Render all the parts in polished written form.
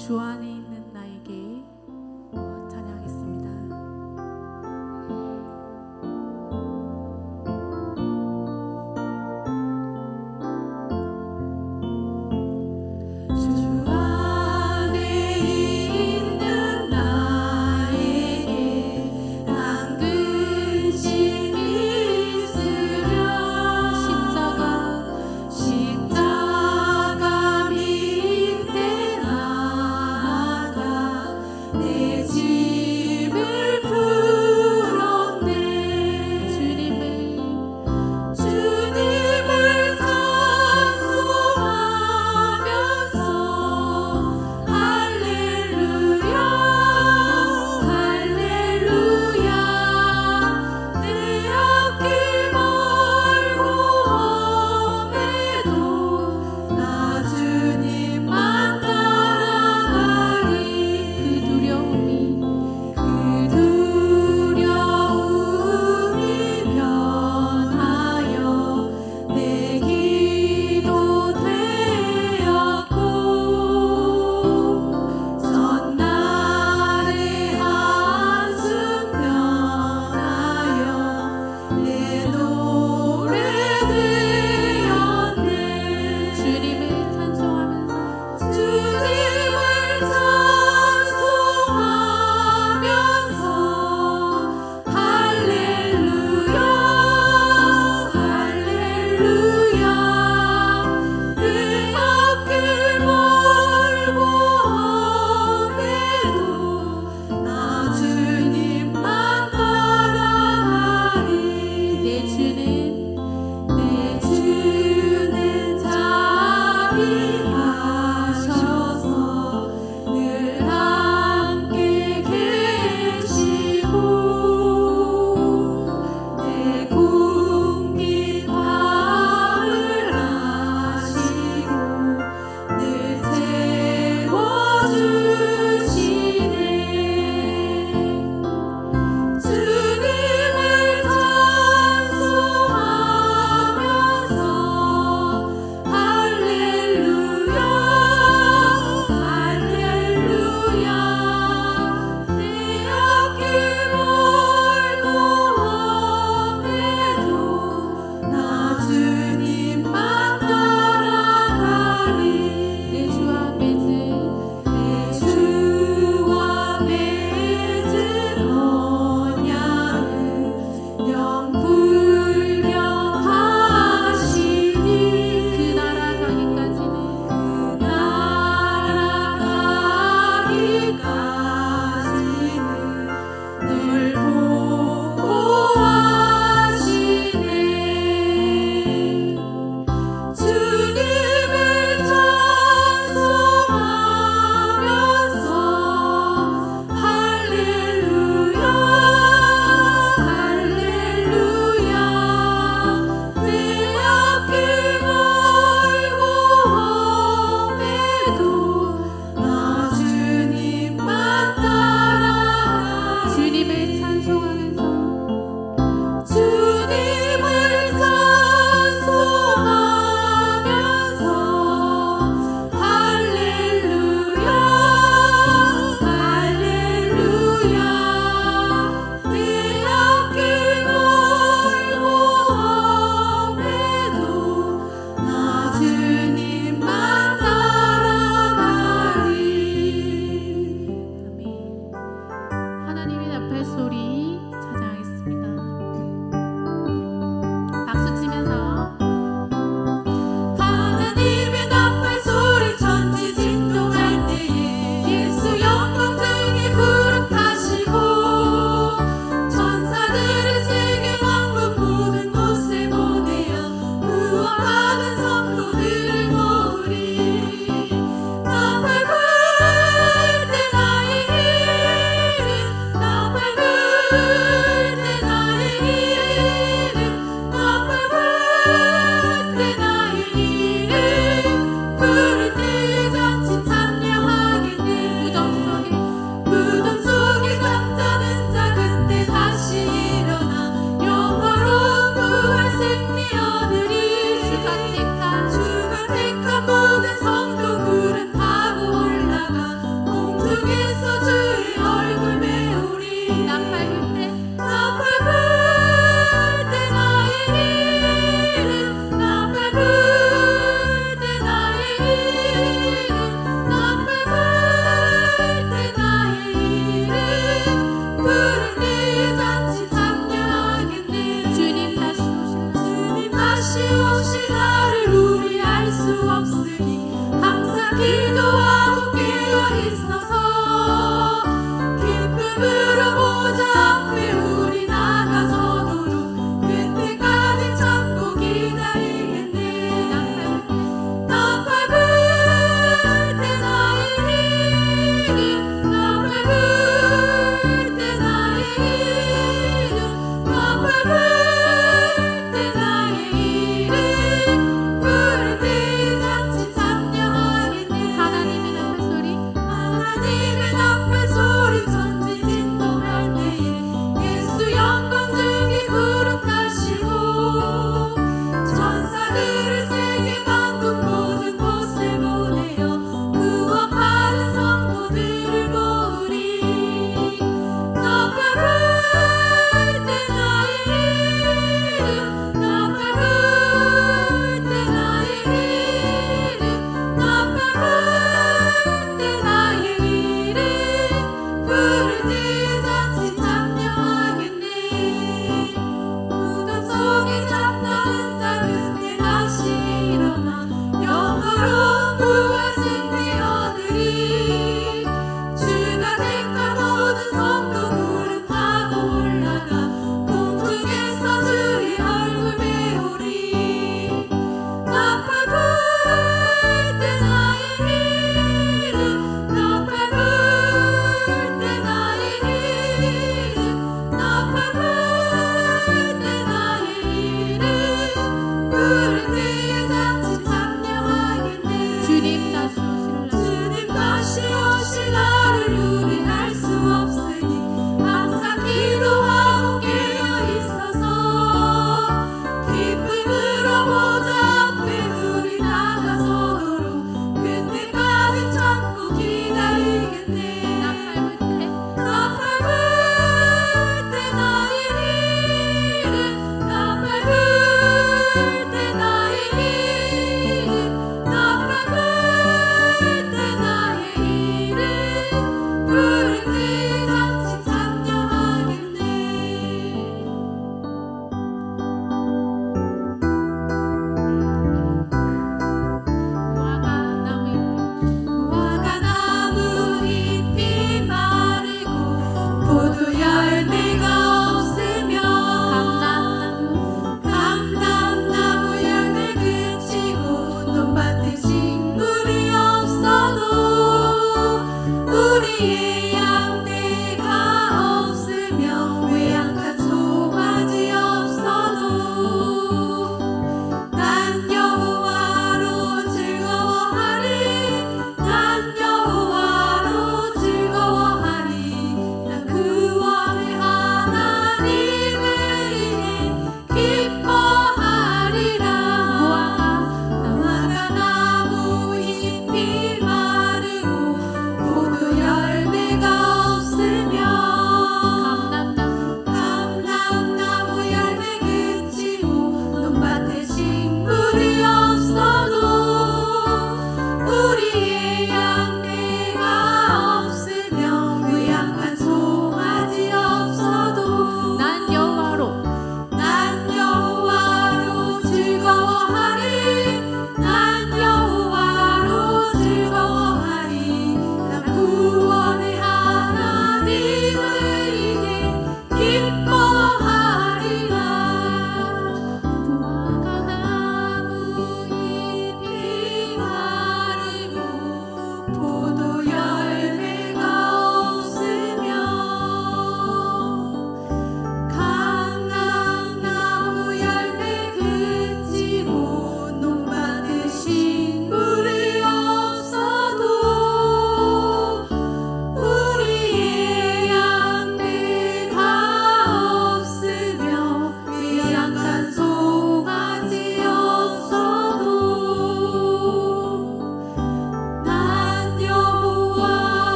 주 안에 있는 나에게 찬양하겠습니다. 주 안에 있는 나에게 당근심이 있으면 십자가 밑에 나아가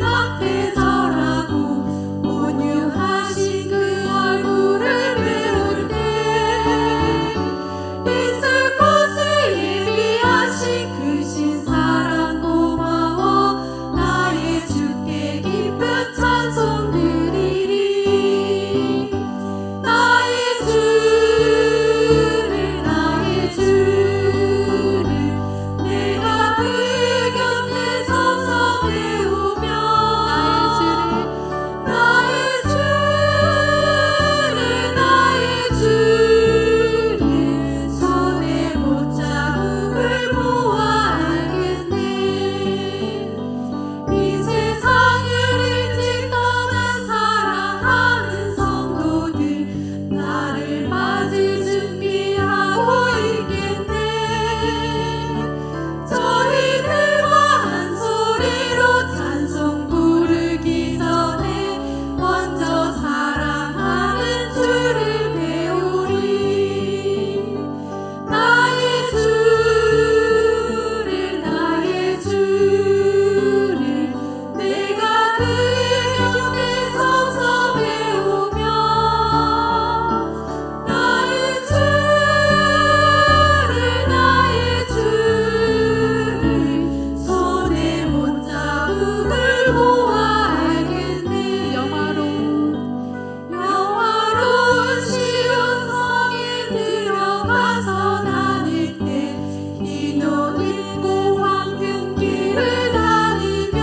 앞에 절하고 온유하신 그 얼굴을 배울 때 있을 곳을 예비하신 그 신사랑 고마워 나의 주께 기쁜 찬송 드리리 나의 주를 내가 그 곁에 서서 배우며 나의 주를 손에 못자국을 보아 알겠네 이 세상을 일찍 떠난 사랑하는 성도들 나를 맞을 준비하고 있겠네 저희들과 한 소리로 찬송 부르기 전에 먼저 사랑하는 주를 배우리 나의 주를 내가 그의 곁에 서서 배우며 나의 주를 손에 못자국을 보아 알겠네 영화로운 시온 성에 들어가서 다닐 때 흰 옷 입고 황금길을 다니며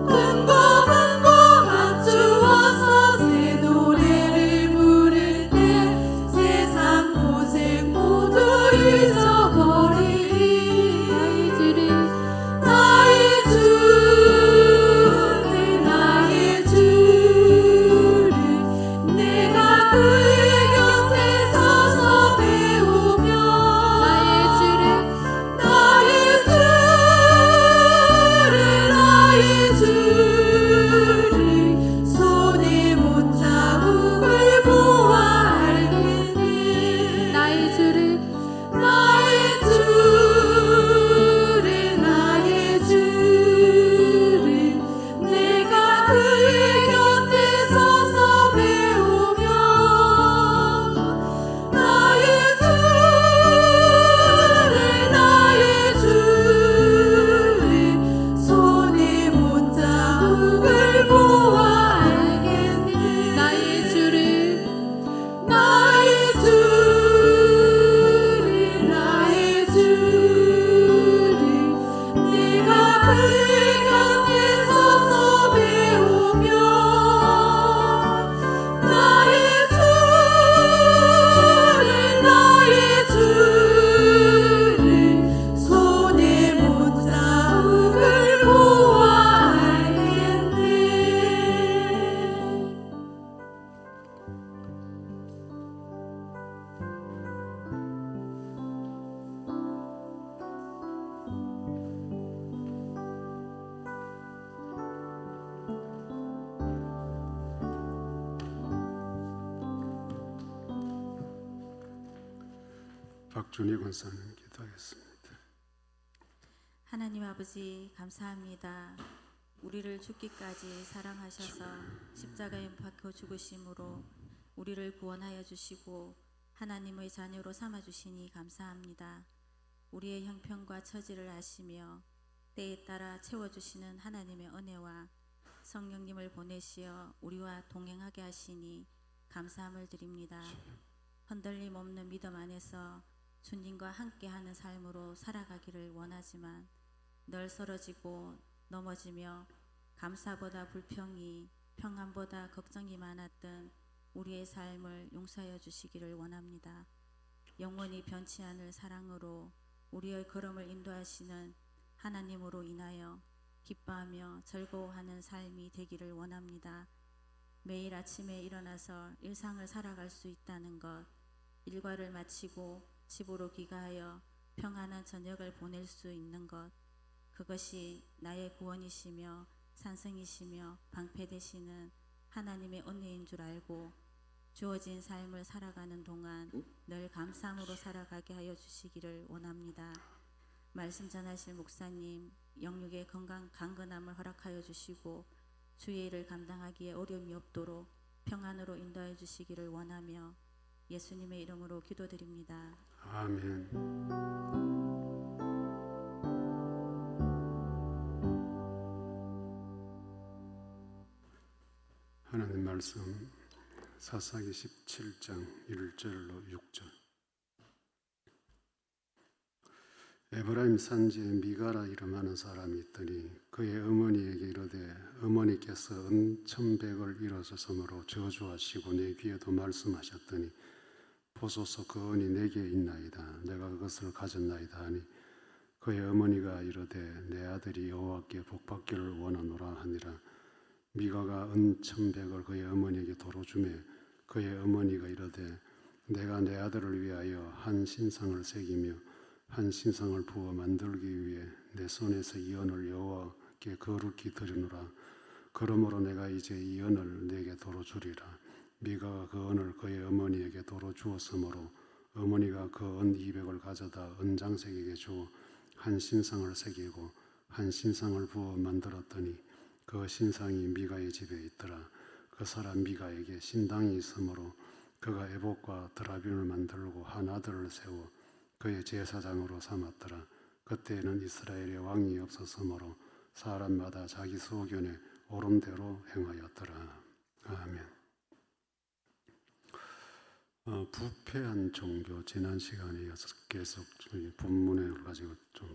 금고 맞추어서 새 노래를 부를 때 세상 고생 모두 잊어버리리 나의 주를 내가 그의 곁에 서서 배우며 나의 주를 손에 못자국을 보아 알겠네 나의 주를 내가 그의 곁에 서서 배우며 나의 주를 손에 못자국을 보아 알겠네 나의 주를 내가 그의 곁에 서서 배우며 나의 주를 손에 못자국을 보아 알겠네 박준희 권사님 기도하겠습니다. 하나님 아버지 감사합니다. 우리를 죽기까지 사랑하셔서 십자가에 박혀 죽으심으로 우리를 구원하여 주시고 하나님의 자녀로 삼아 주시니 감사합니다. 우리의 형편과 처지를 아시며 때에 따라 채워주시는 하나님의 은혜와 성령님을 보내시어 우리와 동행하게 하시니 감사함을 드립니다. 흔들림 없는 믿음 안에서 주님과 함께하는 삶으로 살아가기를 원하지만 늘 쓰러지고 넘어지며 감사보다 불평이 평안보다 걱정이 많았던 우리의 삶을 용서하여 주시기를 원합니다. 영원히 변치 않을 사랑으로 우리의 걸음을 인도하시는 하나님으로 인하여 기뻐하며 즐거워하는 삶이 되기를 원합니다. 매일 아침에 일어나서 일상을 살아갈 수 있다는 것, 일과를 마치고 집으로 귀가하여 평안한 저녁을 보낼 수 있는 것, 그것이 나의 구원이시며 산성이시며 방패 되시는 하나님의 은혜인 줄 알고 주어진 삶을 살아가는 동안 늘 감사함으로 살아가게 하여 주시기를 원합니다. 말씀 전하실 목사님 영육의 건강 강건함을 허락하여 주시고 주의 일을 감당하기에 어려움이 없도록 평안으로 인도하여 주시기를 원하며 예수님의 이름으로 기도드립니다. 아멘. 하나님 말씀 사사기 17장 1절로 6절. 에브라임 산지에 미가라 이름하는 사람이 있더니 그의 어머니에게 이르되 어머니께서 은천백을 일어서서므로 저주하시고 내 귀에도 말씀하셨더니 보소서 그 은이 내게 있나이다. 내가 그것을 가졌나이다 하니 그의 어머니가 이르되 내 아들이 여호와께 복받기를 원하노라 하니라. 미가가 은천백을 그의 어머니에게 도로 주매 그의 어머니가 이르되 내가 내 아들을 위하여 한 신상을 새기며 한 신상을 부어 만들기 위해 내 손에서 이 은을 여호와께 거룩히 드리노라. 그러므로 내가 이제 이 은을 내게 도로 주리라. 미가가 그 은을 그의 어머니에게 도로 주었으므로 어머니가 그 은 200을 가져다 은장색에게 주어 한 신상을 새기고 한 신상을 부어 만들었더니 그 신상이 미가의 집에 있더라. 그 사람 미가에게 신당이 있으므로 그가 에봇과 드라빔을 만들고 한 아들을 세워 그의 제사장으로 삼았더라. 그때에는 이스라엘에 왕이 없었으므로 사람마다 자기 소견에 옳은 대로 행하였더라. 아멘. 부패한 종교, 지난 시간에 이어서 계속 본문을 가지고 좀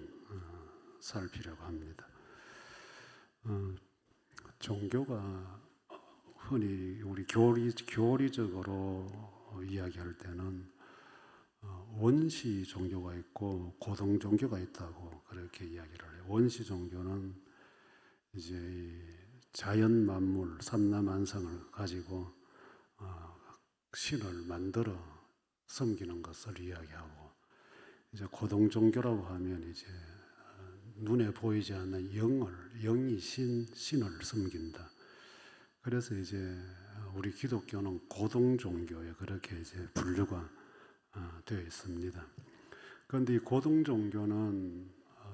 살피려고 합니다. 종교가 흔히 우리 교리적으로 이야기할 때는 원시 종교가 있고 고등 종교가 있다고 그렇게 이야기를 해요. 원시 종교는 이제 자연 만물, 삼라만상을 가지고 신을 만들어 섬기는 것을 이야기하고, 이제 고등 종교라고 하면 이제 눈에 보이지 않는 영이 신을 섬긴다. 그래서 이제 우리 기독교는 고등 종교에 그렇게 이제 분류가 되어 있습니다. 그런데 이 고등 종교는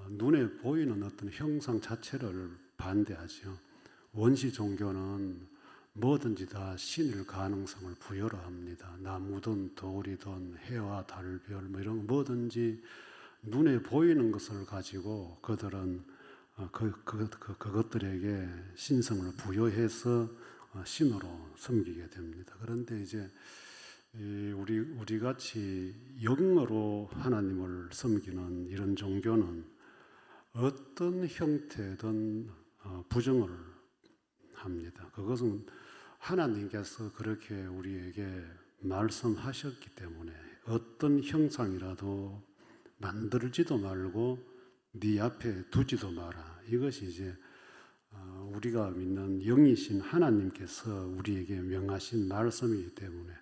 눈에 보이는 어떤 형상 자체를 반대하죠. 원시 종교는 뭐든지 다 신일 가능성을 부여를 합니다. 나무든 돌이든 해와 달별 이런 뭐든지 눈에 보이는 것을 가지고 그들은 그것들에게 신성을 부여해서 신으로 섬기게 됩니다. 그런데 이제 우리 같이 영으로 하나님을 섬기는 이런 종교는 어떤 형태든 부정을 합니다. 그것은 하나님께서 그렇게 우리에게 말씀하셨기 때문에 어떤 형상이라도 만들지도 말고 네 앞에 두지도 마라. 이것이 이제 우리가 믿는 영이신 하나님께서 우리에게 명하신 말씀이기 때문에.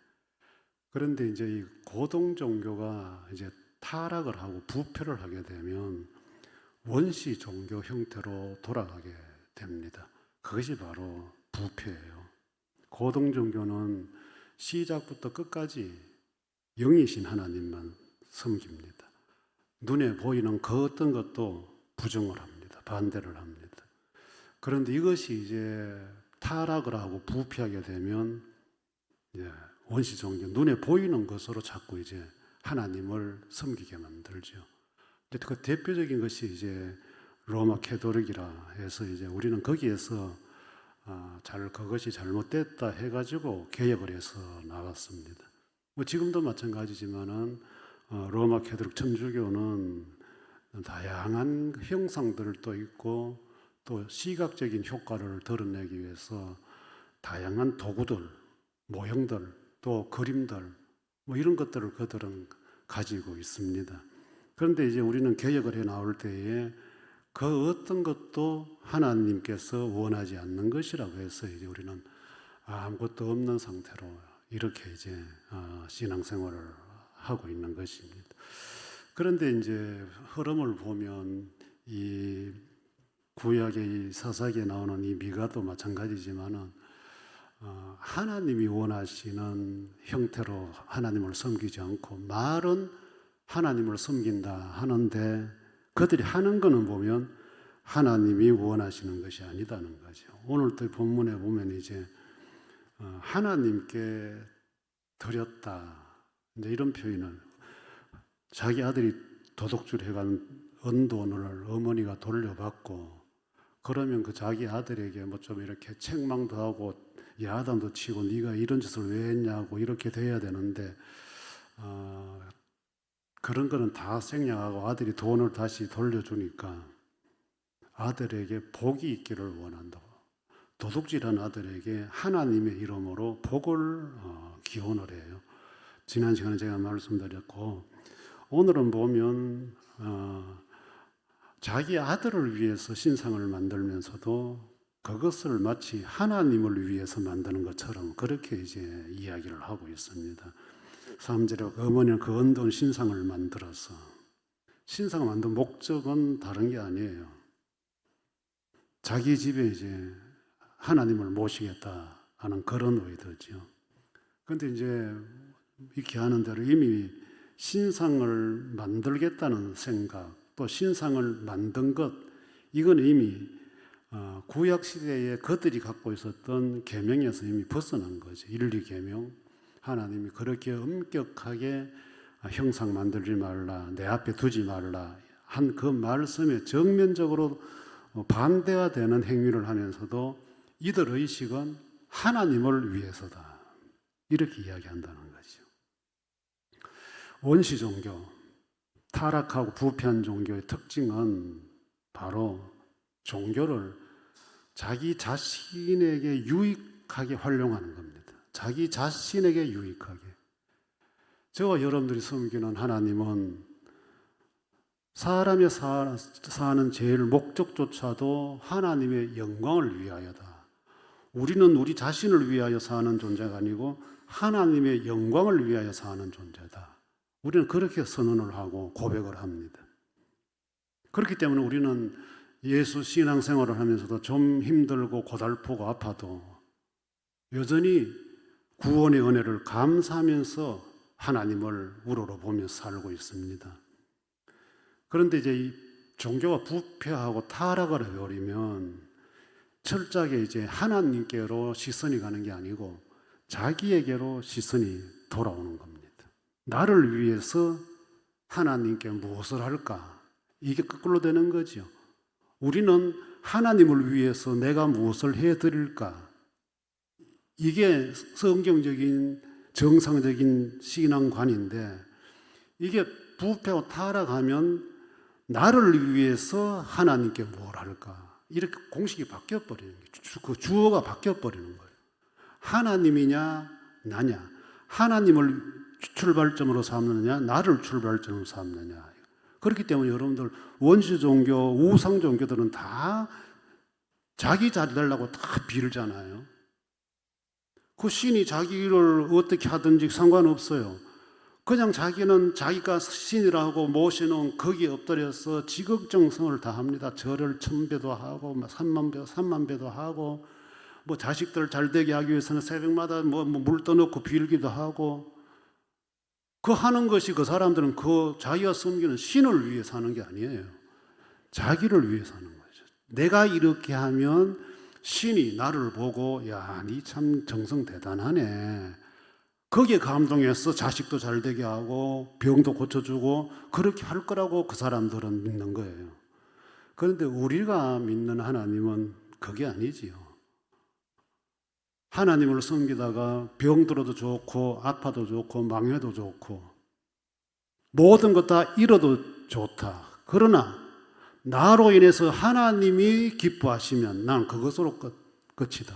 그런데 이제 이 고등 종교가 이제 타락을 하고 부패를 하게 되면 원시 종교 형태로 돌아가게 됩니다. 그것이 바로 부패예요. 고등 종교는 시작부터 끝까지 영이신 하나님만 섬깁니다. 눈에 보이는 그 어떤 것도 부정을 합니다. 반대를 합니다. 그런데 이것이 이제 타락을 하고 부패하게 되면 원시 종교, 눈에 보이는 것으로 자꾸 이제 하나님을 섬기게 만들죠. 근데 그 대표적인 것이 이제 로마 캐토릭이라 해서 이제 우리는 거기에서 그것이 잘못됐다 해가지고 개혁을 해서 나왔습니다. 뭐 지금도 마찬가지지만은 로마 캐토릭 천주교는 다양한 형상들도 있고 또 시각적인 효과를 드러내기 위해서 다양한 도구들, 모형들, 또 그림들 뭐 이런 것들을 그들은 가지고 있습니다. 그런데 이제 우리는 개혁을 해 나올 때에 그 어떤 것도 하나님께서 원하지 않는 것이라고 해서 이제 우리는 아무것도 없는 상태로 이렇게 이제 신앙생활을 하고 있는 것입니다. 그런데 이제 흐름을 보면 이 구약의 이 사사기에 나오는 이 미가도 마찬가지지만은 하나님이 원하시는 형태로 하나님을 섬기지 않고 말은 하나님을 섬긴다 하는데 그들이 하는 거는 보면 하나님이 원하시는 것이 아니다는 거죠. 오늘 또 본문에 보면 이제 하나님께 드렸다, 이제 이런 표현을, 자기 아들이 도둑질 해간 은돈을 어머니가 돌려받고, 그러면 그 자기 아들에게 뭐 좀 이렇게 책망도 하고 야단도 치고 네가 이런 짓을 왜 했냐고 이렇게 돼야 되는데, 그런 거는 다 생략하고 아들이 돈을 다시 돌려주니까 아들에게 복이 있기를 원한다고. 도둑질한 아들에게 하나님의 이름으로 복을 기원을 해요. 지난 시간에 제가 말씀드렸고, 오늘은 보면 자기 아들을 위해서 신상을 만들면서도 그것을 마치 하나님을 위해서 만드는 것처럼 그렇게 이제 이야기를 하고 있습니다. 3절에 어머니는 그 은돈 신상을 만들어서, 신상을 만든 목적은 다른 게 아니에요. 자기 집에 이제 하나님을 모시겠다 하는 그런 의도죠. 그런데 이제 이렇게 하는 대로 이미 신상을 만들겠다는 생각, 또 신상을 만든 것, 이건 이미 구약 시대에 그들이 갖고 있었던 계명에서 이미 벗어난 거죠. 1, 2계명. 하나님이 그렇게 엄격하게 형상 만들지 말라, 내 앞에 두지 말라 한 그 말씀에 정면적으로 반대가 되는 행위를 하면서도 이들 의식은 하나님을 위해서다, 이렇게 이야기한다는 거죠. 원시 종교, 타락하고 부패한 종교의 특징은 바로 종교를 자기 자신에게 유익하게 활용하는 겁니다. 자기 자신에게 유익하게. 저와 여러분들이 섬기는 하나님은 사람의 사는 제일 목적조차도 하나님의 영광을 위하여다. 우리는 우리 자신을 위하여 사는 존재가 아니고 하나님의 영광을 위하여 사는 존재다. 우리는 그렇게 선언을 하고 고백을 합니다. 그렇기 때문에 우리는 예수 신앙생활을 하면서도 좀 힘들고 고달프고 아파도 여전히 구원의 은혜를 감사하면서 하나님을 우러러보며 살고 있습니다. 그런데 이제 이 종교가 부패하고 타락을 해버리면 철저하게 이제 하나님께로 시선이 가는 게 아니고 자기에게로 시선이 돌아오는 겁니다. 나를 위해서 하나님께 무엇을 할까? 이게 거꾸로 되는 거죠. 우리는 하나님을 위해서 내가 무엇을 해드릴까? 이게 성경적인 정상적인 신앙관인데, 이게 부패하고 타락하면 나를 위해서 하나님께 뭘 할까? 이렇게 공식이 바뀌어버리는 거예요. 그 주어가 바뀌어버리는 거예요. 하나님이냐 나냐, 하나님을 출발점으로 삼느냐 나를 출발점으로 삼느냐. 그렇기 때문에 여러분들 원시 종교, 우상 종교들은 다 자기 잘 되려고 다 빌잖아요. 그 신이 자기를 어떻게 하든지 상관없어요. 그냥 자기는 자기가 신이라고 모시는 거기에 엎드려서 지극정성을 다합니다. 절을 1000배도 하고 3만 배도 하고, 뭐 자식들 잘 되게 하기 위해서는 새벽마다 물 떠넣고 빌기도 하고, 그 하는 것이 그 사람들은 그 자기가 섬기는 신을 위해 사는 게 아니에요. 자기를 위해 사는 거죠. 내가 이렇게 하면 신이 나를 보고 야, 니 참 정성 대단하네. 거기에 감동해서 자식도 잘 되게 하고 병도 고쳐주고 그렇게 할 거라고 그 사람들은 믿는 거예요. 그런데 우리가 믿는 하나님은 그게 아니지요. 하나님을 섬기다가 병들어도 좋고 아파도 좋고 망해도 좋고 모든 것 다 잃어도 좋다. 그러나 나로 인해서 하나님이 기뻐하시면 난 그것으로 끝이다.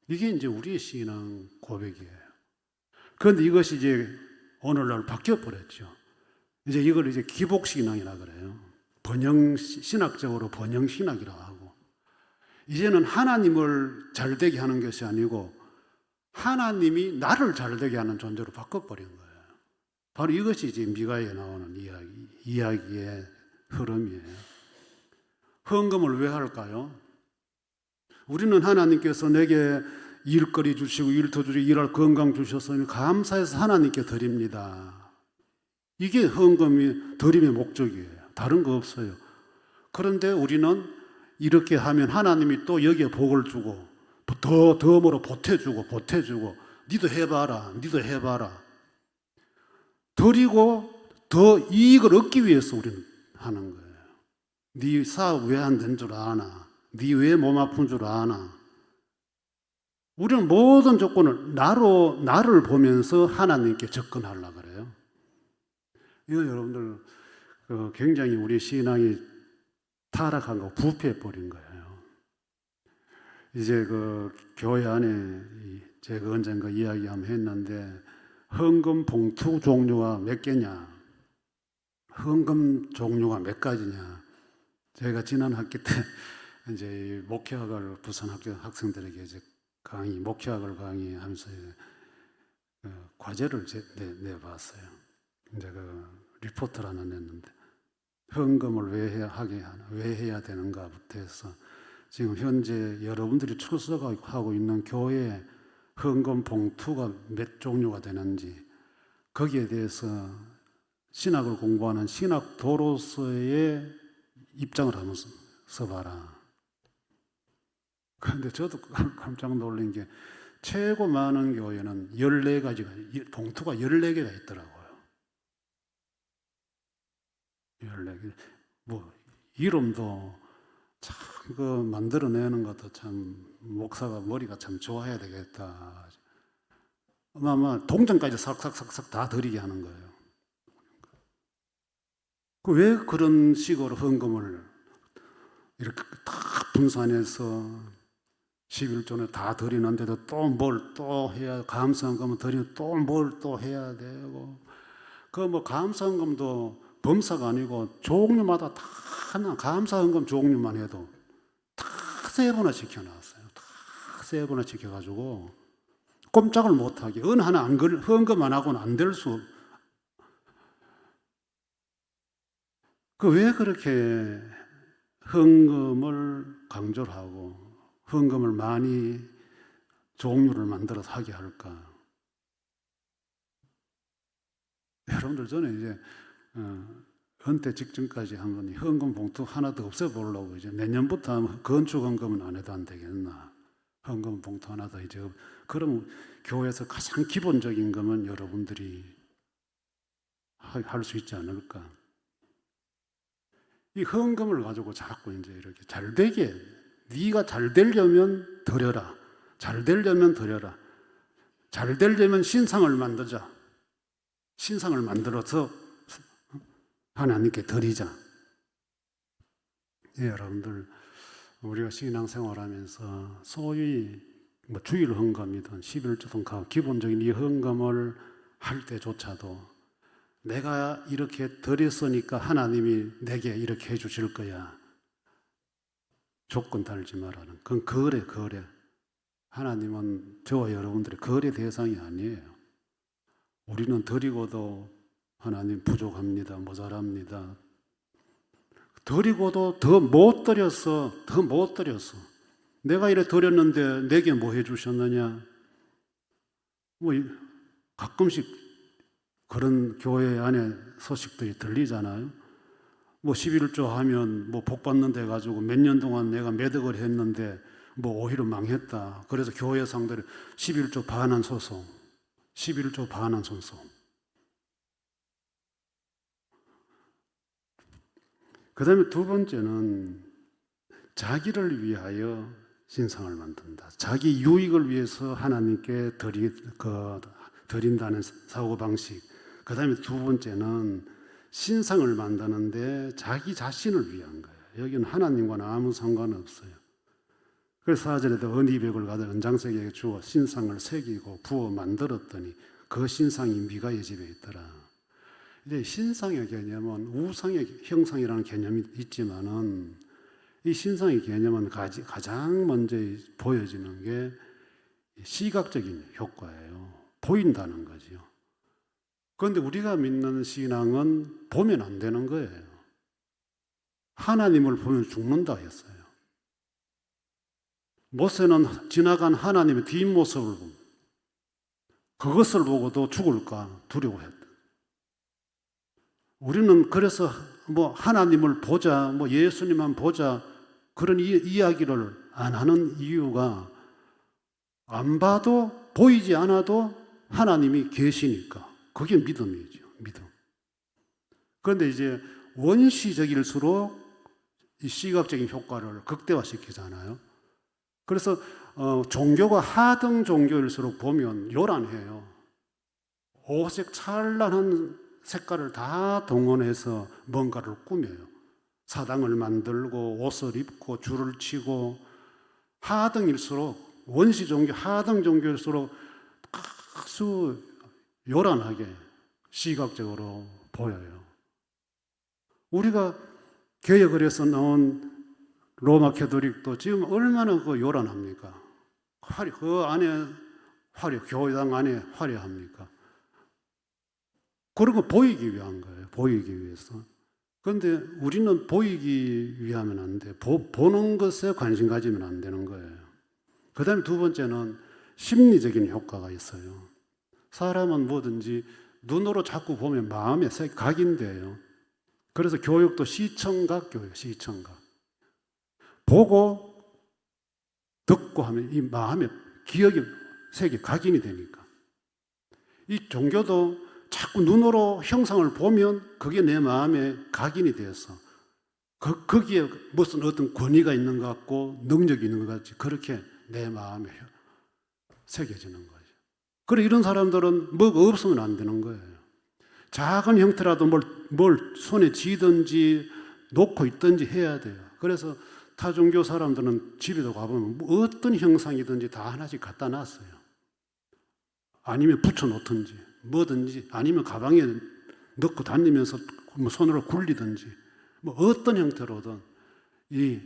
이게 이제 우리의 신앙 고백이에요. 그런데 이것이 이제 오늘날 바뀌어버렸죠. 이제 이걸 이제 기복신앙이라 그래요. 신학적으로 번영신학이라고 하고, 이제는 하나님을 잘되게 하는 것이 아니고 하나님이 나를 잘되게 하는 존재로 바꿔버린 거예요. 바로 이것이 이제 미가에 나오는 이야기의 흐름이에요. 헌금을 왜 할까요? 우리는 하나님께서 내게 일거리 주시고 일터 주시고 일할 건강 주셔서 감사해서 하나님께 드립니다. 이게 헌금이 드림의 목적이에요. 다른 거 없어요. 그런데 우리는 이렇게 하면 하나님이 또 여기에 복을 주고 더 덤으로 보태주고 니도 해봐라. 드리고 더 이익을 얻기 위해서 우리는 하는 거예요. 네 사업 왜 안 된 줄 아나? 네 왜 몸 아픈 줄 아나? 우리는 모든 조건을 나를 보면서 하나님께 접근하려고 그래요. 이거 여러분들 굉장히 우리 신앙이 타락한 거, 부패해버린 거예요. 이제 그 교회 안에 제가 언젠가 이야기 한번 했는데 헌금 봉투 종류가 몇 개냐? 헌금 종류가 몇 가지냐? 제가 지난 학기 때 이제 목회학을 부산 학교 학생들에게 이제 목회학을 강의하면서 과제를 내봤어요. 이제 그 리포트를 하나 냈는데 헌금을 왜 해야 되는가부터 해서 지금 현재 여러분들이 출석하고 있는 교회에 헌금 봉투가 몇 종류가 되는지 거기에 대해서 신학을 공부하는 신학도로서의 입장을 한번 써봐라. 그런데 저도 깜짝 놀란 게 최고 많은 교회는 14가지가, 봉투가 14개가 있더라고요. 14개. 뭐, 이름도 참, 만들어내는 것도 참, 목사가 머리가 참 좋아야 되겠다. 아마 동전까지 싹싹싹싹 다 드리게 하는 거예요. 왜 그런 식으로 헌금을 이렇게 다 분산해서 11조는 다 드리는데도 또 뭘 또 해야, 감사헌금은 드리면 또 뭘 또 해야 되고, 감사헌금도 범사가 아니고 종류마다 다 하나, 감사헌금 종류만 해도 다 3번을 시켜놨어요. 다 3번을 시켜가지고 꼼짝을 못하게, 하나 헌금 안 하고는 안 될 수. 왜 그렇게 헌금을 강조를 하고 헌금을 많이 종류를 만들어서 하게 할까? 여러분들, 저는 이제 은퇴 직전까지 한번 헌금 봉투 하나도 없애보려고 이제 내년부터 건축 헌금은 안 해도 안 되겠나? 헌금 봉투 하나도 이제 그럼 교회에서 가장 기본적인 거면 여러분들이 할 수 있지 않을까? 이 헌금을 가지고 자꾸 이제 이렇게 잘 되게, 네가 잘 되려면 드려라. 잘 되려면 드려라. 잘 되려면 신상을 만들자. 신상을 만들어서 하나님께 드리자. 예, 여러분들, 우리가 신앙생활하면서 소위 주일 헌금이든 11조든 기본적인 이 헌금을 할 때조차도 내가 이렇게 드렸으니까 하나님이 내게 이렇게 해주실 거야. 조건 달지 말라는. 그건 거래. 하나님은 저와 여러분들의 거래 대상이 아니에요. 우리는 드리고도 하나님 부족합니다. 모자랍니다. 드리고도 더 못 드렸어. 내가 이래 드렸는데 내게 뭐 해주셨느냐? 가끔씩 그런 교회 안에 소식들이 들리잖아요. 11조 하면 복 받는 데 가지고 몇 년 동안 내가 매덕을 했는데 오히려 망했다. 그래서 교회 상대로 11조 반환 소송. 그 다음에 두 번째는 자기를 위하여 신상을 만든다. 자기 유익을 위해서 하나님께 드린다는 사고방식. 그 다음에 두 번째는 신상을 만드는데 자기 자신을 위한 거예요. 여기는 하나님과는 아무 상관없어요. 그래서 4절에도 언이백을 가져 은장색에게 주어 신상을 새기고 부어 만들었더니 그 신상이 미가의 집에 있더라. 이제 신상의 개념은 우상의 형상이라는 개념이 있지만은 이 신상의 개념은 가장 먼저 보여지는 게 시각적인 효과예요. 보인다는 거죠. 그런데 우리가 믿는 신앙은 보면 안 되는 거예요. 하나님을 보면 죽는다 했어요. 모세는 지나간 하나님의 뒷모습을 보고 그것을 보고도 죽을까 두려워했다. 우리는 그래서 뭐 하나님을 보자, 뭐 예수님만 보자 그런 이야기를 안 하는 이유가 안 봐도 보이지 않아도 하나님이 계시니까 그게 믿음이죠. 믿음. 그런데 이제 원시적일수록 이 시각적인 효과를 극대화시키잖아요. 그래서 종교가 하등 종교일수록 보면 요란해요. 오색 찬란한 색깔을 다 동원해서 뭔가를 꾸며요. 사당을 만들고 옷을 입고 줄을 치고 하등일수록 원시 종교 하등 종교일수록 아주 요란하게 시각적으로 보여요. 우리가 개혁을 해서 나온 로마 캐톨릭도 지금 얼마나 그 요란합니까? 그 안에 교회당 안에 화려합니까? 그런 거 보이기 위한 거예요. 보이기 위해서. 그런데 우리는 보이기 위하면 안 돼. 보는 것에 관심 가지면 안 되는 거예요. 그 다음에 두 번째는 심리적인 효과가 있어요. 사람은 뭐든지 눈으로 자꾸 보면 마음에 각인돼요. 그래서 교육도 시청각 교육, 시청각. 보고 듣고 하면 이 마음에 기억이 색이 각인이 되니까. 이 종교도 자꾸 눈으로 형상을 보면 그게 내 마음에 각인이 돼서 거기에 무슨 어떤 권위가 있는 것 같고 능력이 있는 것 같이 그렇게 내 마음에 새겨지는 거죠. 그래 이런 사람들은 뭐가 없으면 안 되는 거예요. 작은 형태라도 뭘 손에 쥐든지 놓고 있든지 해야 돼요. 그래서 타종교 사람들은 집에도 가보면 어떤 형상이든지 다 하나씩 갖다 놨어요. 아니면 붙여놓든지 뭐든지 아니면 가방에 넣고 다니면서 뭐 손으로 굴리든지 뭐 어떤 형태로든 이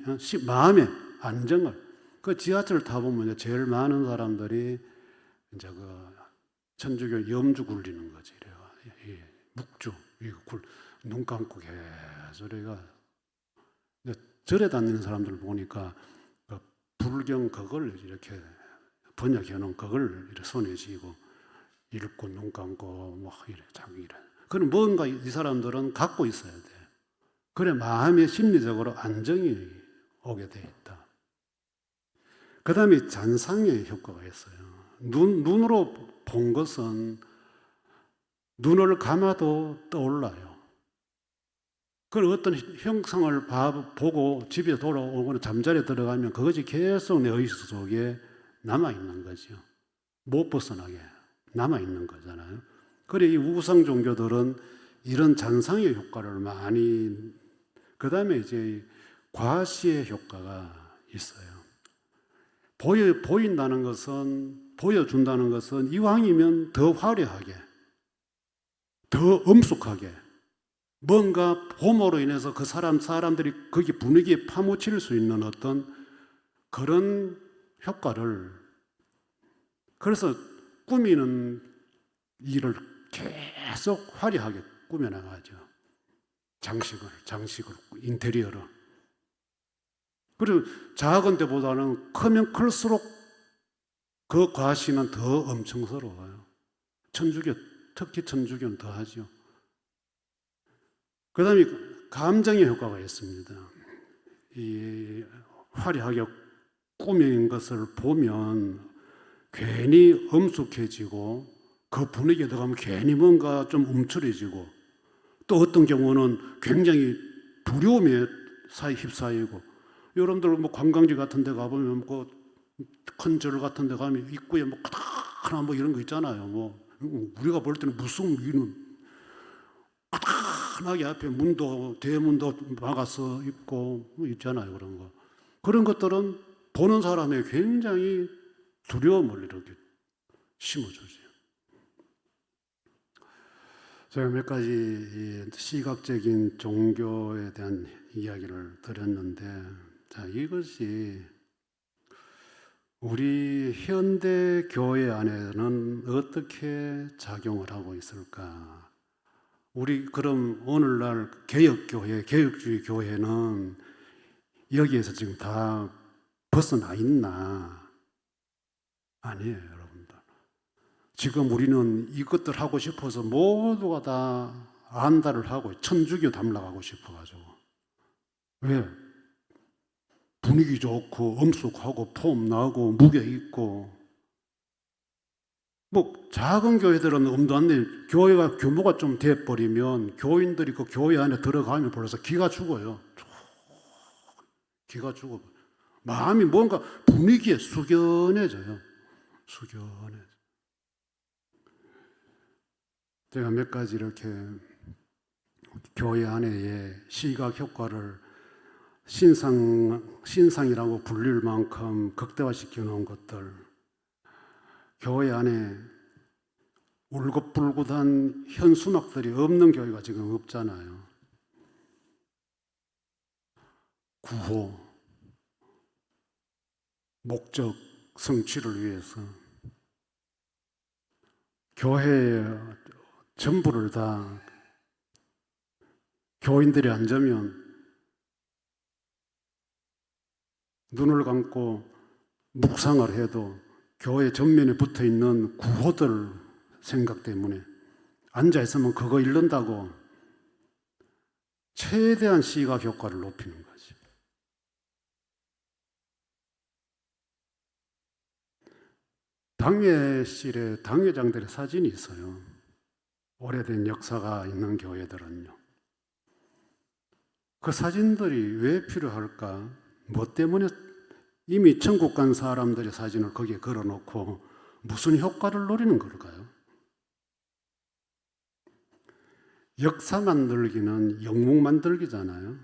마음의 안정을 그 지하철 타보면 제일 많은 사람들이 이제 그 천주교 염주 굴리는 거지. 이 묵주 눈 감고 계속 우리가 절에 다니는 사람들 보니까 그 불경 그걸 이렇게 번역해 놓은 그걸 이렇게 손에 쥐고 읽고 눈 감고 뭐 이래 자꾸 이래. 그럼 뭔가 이 사람들은 갖고 있어야 돼. 그래 마음의 심리적으로 안정이 오게 돼 있다. 그 다음에 잔상의 효과가 있어요. 눈으로 본 것은 눈을 감아도 떠올라요. 그 어떤 형상을 보고 집에 돌아오거나 잠자리에 들어가면 그것이 계속 내 의식 속에 남아있는 거죠. 못 벗어나게 남아있는 거잖아요. 그래 이 우상 종교들은 이런 잔상의 효과를 많이 그 다음에 이제 과시의 효과가 있어요. 보인다는 것은 보여준다는 것은 이왕이면 더 화려하게 더 엄숙하게 뭔가 봄으로 인해서 그 사람들이 거기 분위기에 파묻힐 수 있는 어떤 그런 효과를 그래서 꾸미는 일을 계속 화려하게 꾸며나가죠. 장식을 인테리어로. 그리고 작은 데보다는 크면 클수록 그 과시는 더 엄청스러워요. 특히 천주교는 더 하죠. 그 다음에 감정의 효과가 있습니다. 이 화려하게 꾸민 것을 보면 괜히 엄숙해지고 그 분위기에 들어가면 괜히 뭔가 좀 움츠러지고 또 어떤 경우는 굉장히 두려움에 휩싸이고 여러분들 뭐 관광지 같은 데 가보면 큰 절 같은 데 가면 입구에 크다크나 이런 거 있잖아요. 우리가 볼 때는 무슨 위는 크다크나게 앞에 대문도 막아서 있고 있잖아요. 그런 것들은 보는 사람의 굉장히 두려움을 이렇게 심어주죠. 제가 몇 가지 시각적인 종교에 대한 이야기를 드렸는데, 자, 이것이 우리 현대 교회 안에는 어떻게 작용을 하고 있을까? 우리 그럼 오늘날 개혁교회, 개혁주의 교회는 여기에서 지금 다 벗어나 있나? 아니에요, 여러분들. 지금 우리는 이것들 하고 싶어서 모두가 다 안달을 하고 천주교 담락하고 싶어가지고. 왜? 분위기 좋고 엄숙하고 폼 나고 무게 있고. 뭐 작은 교회들은 음도 안 내. 교회가 규모가 좀 돼버리면 교인들이 그 교회 안에 들어가면 벌써 기가 죽어요. 기가 죽어. 마음이 뭔가 분위기에 숙연해져요. 숙연해져. 제가 몇 가지 이렇게 교회 안에의 시각 효과를 신상이라고 불릴 만큼 극대화시켜 놓은 것들, 교회 안에 울긋불긋한 현수막들이 없는 교회가 지금 없잖아요. 구호, 목적 성취를 위해서 교회의 전부를 다 교인들이 앉으면 눈을 감고 묵상을 해도 교회 전면에 붙어 있는 구호들 생각 때문에 앉아 있으면 그거 읽는다고 최대한 시각 효과를 높이는 거지. 당회실에 당회장들의 사진이 있어요. 오래된 역사가 있는 교회들은요. 그 사진들이 왜 필요할까? 뭐 때문에 이미 천국 간 사람들의 사진을 거기에 걸어놓고 무슨 효과를 노리는 걸까요? 역사 만들기는 영웅 만들기잖아요.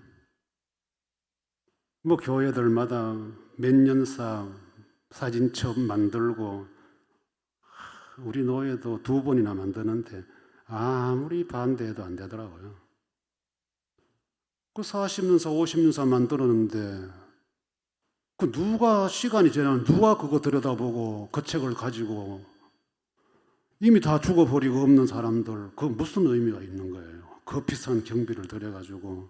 뭐 교회들마다 몇 년사 사진첩 만들고 우리 노예도 2번이나 만드는데 아무리 반대해도 안 되더라고요. 그 40년사 50년사 만들었는데 그 누가 시간이 지나면 누가 그거 들여다보고 그 책을 가지고 이미 다 죽어버리고 없는 사람들 그 무슨 의미가 있는 거예요. 그 비싼 경비를 들여가지고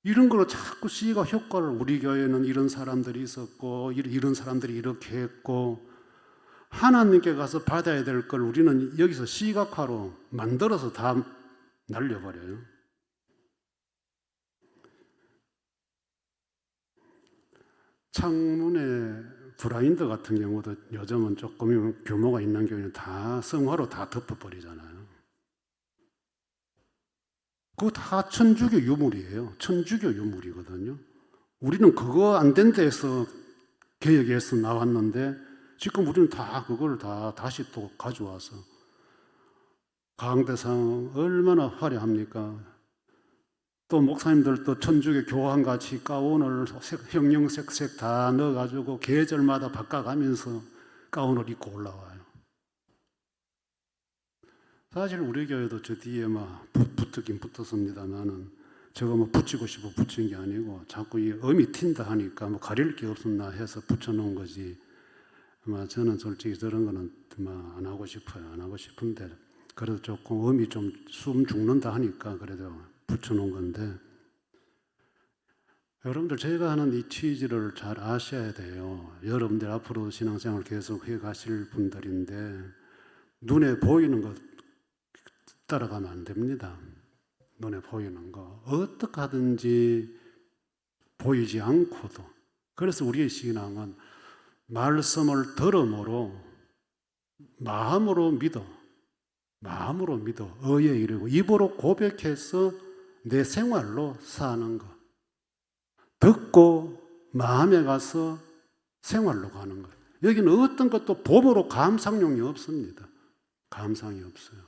이런 걸로 자꾸 시각 효과를 우리 교회는 이런 사람들이 있었고 이런 사람들이 이렇게 했고 하나님께 가서 받아야 될 걸 우리는 여기서 시각화로 만들어서 다 날려버려요. 창문에 브라인드 같은 경우도 요즘은 조금 규모가 있는 교회는 다 성화로 다 덮어버리잖아요. 그거 다 천주교 유물이에요. 천주교 유물이거든요. 우리는 그거 안 된 데에서 개혁해서 나왔는데 지금 우리는 다 그걸 다 다시 또 가져와서 강대상 얼마나 화려합니까? 또 목사님들도 천주교 교황같이 가운을 형형색색 다 넣어가지고 계절마다 바꿔가면서 가운을 입고 올라와요. 사실 우리 교회도 저 뒤에 막 붙긴 붙었습니다만은 저거 뭐 붙이고 싶어 붙인 게 아니고 자꾸 이 음이 튄다 하니까 뭐 가릴 게 없었나 해서 붙여놓은 거지. 저는 솔직히 저런 거는 안 하고 싶어요. 안 하고 싶은데 그래도 조금 음이 좀 숨 죽는다 하니까 그래도 붙여놓은 건데 여러분들 제가 하는 이 취지를 잘 아셔야 돼요. 여러분들 앞으로 신앙생활 계속 해 가실 분들인데 눈에 보이는 것 따라가면 안 됩니다. 눈에 보이는 거 어떻게 하든지 보이지 않고도 그래서 우리의 신앙은 말씀을 들음으로 마음으로 믿어 의에 이르고 입으로 고백해서 내 생활로 사는 것 듣고 마음에 가서 생활로 가는 거예요. 여기는 어떤 것도 법으로 감상용이 없습니다. 감상이 없어요.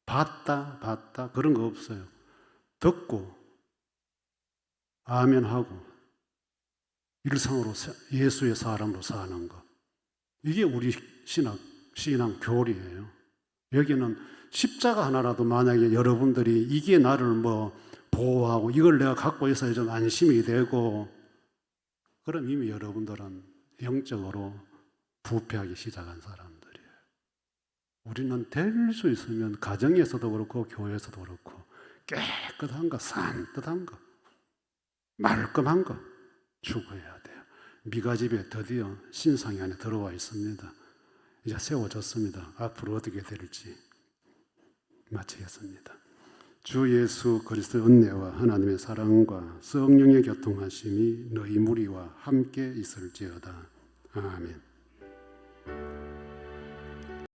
봤다 그런 거 없어요. 듣고 아멘하고 일상으로 예수의 사람으로 사는 것 이게 우리 신앙 교리예요. 여기는 십자가 하나라도 만약에 여러분들이 이게 나를 뭐 보호하고 이걸 내가 갖고 있어야 좀 안심이 되고 그럼 이미 여러분들은 영적으로 부패하기 시작한 사람들이에요. 우리는 될 수 있으면 가정에서도 그렇고 교회에서도 그렇고 깨끗한 거, 산뜻한 거, 말끔한 거 추구해야 돼요. 미가집에 드디어 신상이 안에 들어와 있습니다. 이제 세워졌습니다. 앞으로 어떻게 될지 마치겠습니다. 주 예수 그리스도의 은혜와 하나님의 사랑과 성령의 교통하심이 너희 무리와 함께 있을지어다. 아멘.